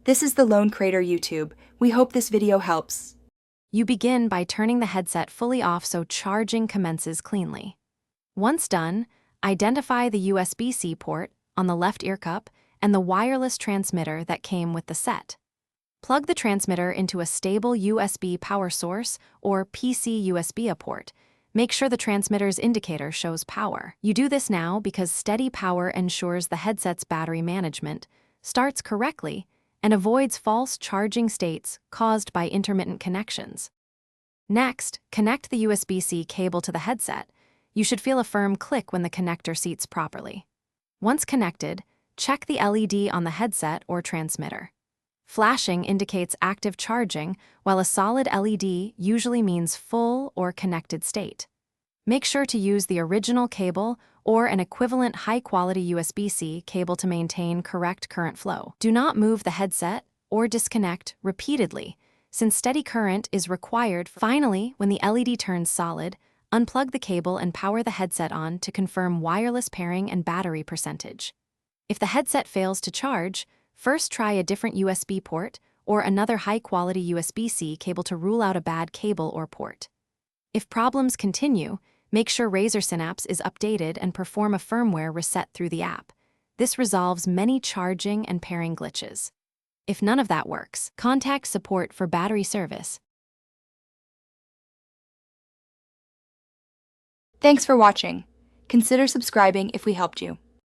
This is the Lone Crater YouTube. We hope this video helps. You begin by turning the headset fully off so charging commences cleanly. Once done, identify the USB-C port on the left ear cup and the wireless transmitter that came with the set. Plug the transmitter into a stable USB power source or PC USB port. Make sure the transmitter's indicator shows power. You do this now because steady power ensures the headset's battery management starts correctly and avoids false charging states caused by intermittent connections. Next, connect the USB-C cable to the headset. You should feel a firm click when the connector seats properly. Once connected, check the LED on the headset or transmitter. Flashing indicates active charging, while a solid LED usually means full or connected state. Make sure to use the original cable or an equivalent high-quality USB-C cable to maintain correct current flow. Do not move the headset or disconnect repeatedly, since steady current is required. Finally, when the LED turns solid, unplug the cable and power the headset on to confirm wireless pairing and battery percentage. If the headset fails to charge, first try a different USB port or another high-quality USB-C cable to rule out a bad cable or port. If problems continue, make sure Razer Synapse is updated and perform a firmware reset through the app. This resolves many charging and pairing glitches. If none of that works, contact support for battery service. Thanks for watching. Consider subscribing if we helped you.